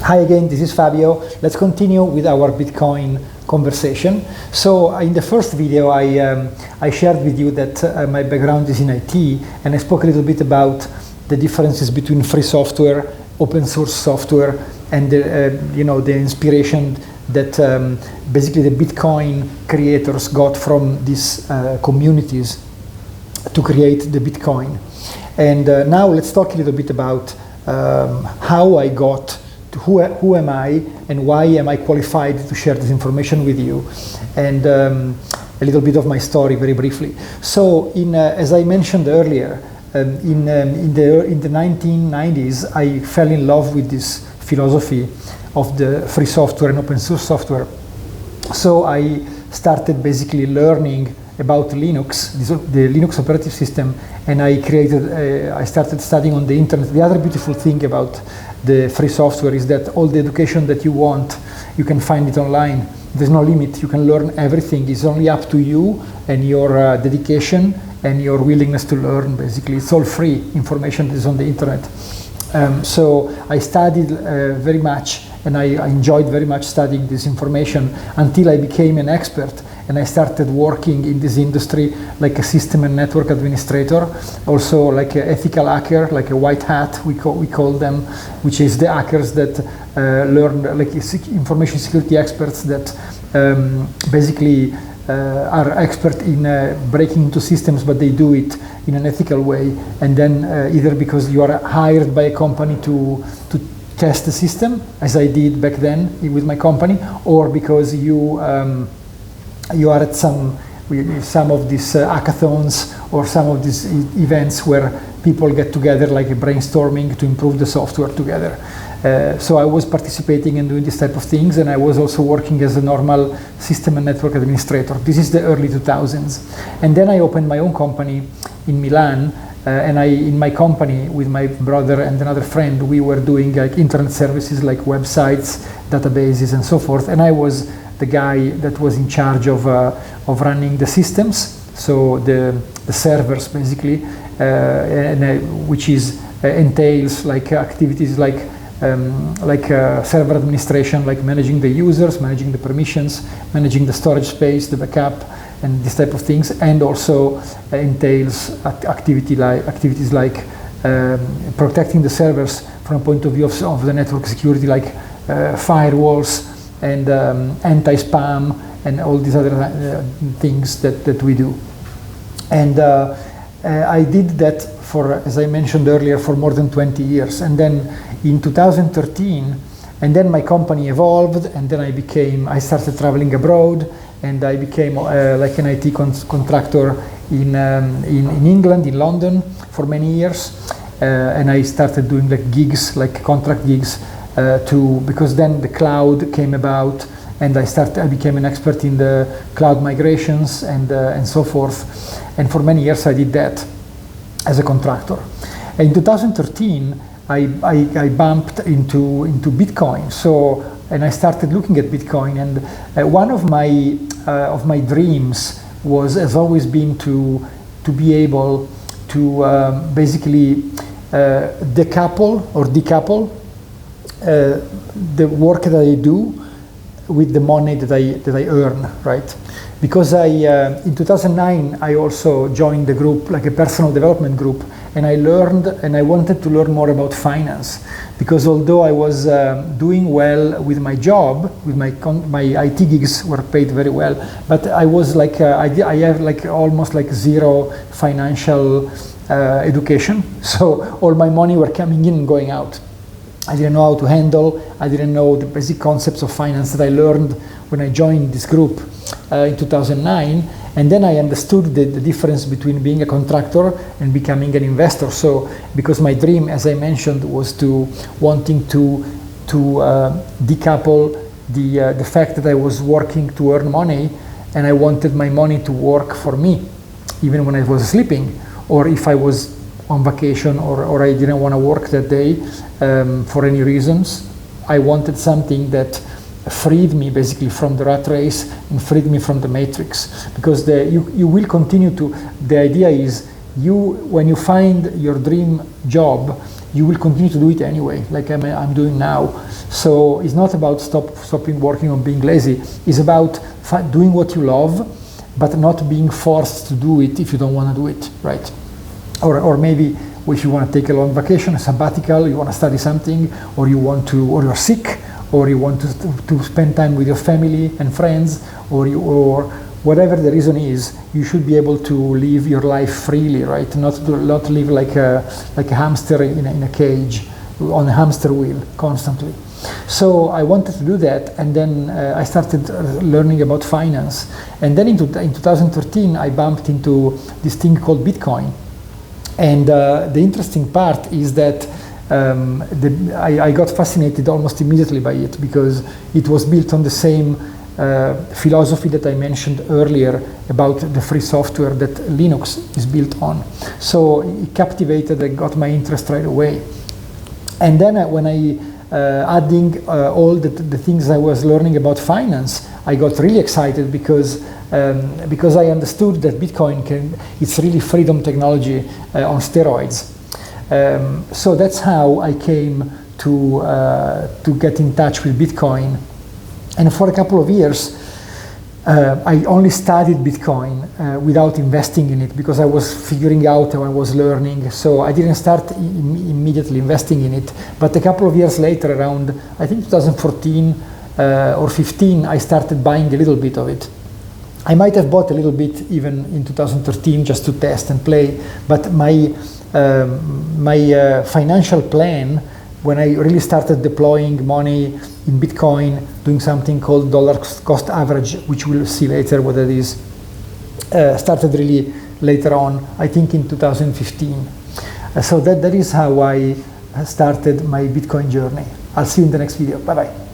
Hi again, this is Fabio. Let's continue with our Bitcoin conversation. So in the first video, I shared with you that my background is in IT, and I spoke a little bit about the differences between free software, open source software, and the inspiration that basically the Bitcoin creators got from these communities to create the Bitcoin. And now let's talk a little bit about how I got to who am I and why am I qualified to share this information with you, and a little bit of my story very briefly. So as I mentioned earlier, in the 1990s, I fell in love with this philosophy of the free software and open source software. So I started basically learning about Linux, the Linux operating system, and I started studying on the internet. The other beautiful thing about the free software is that all the education that you want, you can find it online. There's no limit. You can learn everything. It's only up to you and your dedication and your willingness to learn, basically. It's all free information that is on the internet. So I studied very much, and I enjoyed very much studying this information until I became an expert, and I started working in this industry like a system and network administrator, also like an ethical hacker, like a white hat, we call them, which is the hackers that learn, like information security experts that basically are expert in breaking into systems, but they do it in an ethical way, and then either because you are hired by a company to test the system, as I did back then with my company, or because you are at some of these hackathons or some of these events where people get together, like a brainstorming to improve the software together. So I was participating and doing this type of things, and I was also working as a normal system and network administrator. This is the early 2000s. And then I opened my own company in Milan, and in my company with my brother and another friend, we were doing like internet services like websites, databases, and so forth. And I was the guy that was in charge of running the systems, so the servers basically, which entails like activities like server administration, like managing the users, managing the permissions, managing the storage space, the backup, and this type of things, and also entails activities like protecting the servers from a point of view of the network security, like firewalls and anti-spam and all these other things that we do. And I did that for, as I mentioned earlier, for more than 20 years. And then in 2013, and then my company evolved, and then I started traveling abroad, and I became like an IT contractor in England, in London, for many years. And I started doing like gigs, like contract gigs, because then the cloud came about, and I became an expert in the cloud migrations and so forth. And for many years I did that as a contractor. In 2013, I bumped into Bitcoin. And I started looking at Bitcoin, and one of my dreams has always been to be able to basically decouple the work that I do with the money that I earn, right? Because in 2009 I also joined the group, like a personal development group, and I learned, and I wanted to learn more about finance, because although I was doing well with my job, with my IT gigs were paid very well, but I was like I have like almost like zero financial education, so all my money were coming in and going out. I didn't know how to handle, I didn't know the basic concepts of finance that I learned when I joined this group in 2009, and then I understood the difference between being a contractor and becoming an investor. So, because my dream, as I mentioned, was wanting to decouple the fact that I was working to earn money, and I wanted my money to work for me, even when I was sleeping, or if I was on vacation, or I didn't want to work that day for any reasons. I wanted something that freed me basically from the rat race and freed me from the matrix, because you will continue to, the idea is when you find your dream job, you will continue to do it anyway, like I'm doing now. So it's not about stopping working on being lazy. It's about doing what you love, but not being forced to do it if you don't want to do it, right? Or maybe if you want to take a long vacation, a sabbatical, you want to study something, or you're sick, or you want to spend time with your family and friends, or whatever the reason is, you should be able to live your life freely, right? Not live like a hamster in a cage, on a hamster wheel constantly. So I wanted to do that, and then I started learning about finance. And then in 2013, I bumped into this thing called Bitcoin. And the interesting part is that I got fascinated almost immediately by it, because it was built on the same philosophy that I mentioned earlier about the free software that Linux is built on. So it captivated and got my interest right away. And then when I adding all the things I was learning about finance, I got really excited because I understood that Bitcoin it's really freedom technology on steroids. So that's how I came to get in touch with Bitcoin. And for a couple of years, I only studied Bitcoin without investing in it, because I was figuring out how I was learning. So I didn't start immediately investing in it. But a couple of years later, around I think 2014 or 15, I started buying a little bit of it. I might have bought a little bit even in 2013 just to test and play. But my financial plan, when I really started deploying money in Bitcoin, doing something called dollar cost average, which we'll see later what that is, started really later on, I think in 2015. So that is how I started my Bitcoin journey. I'll see you in the next video. Bye-bye.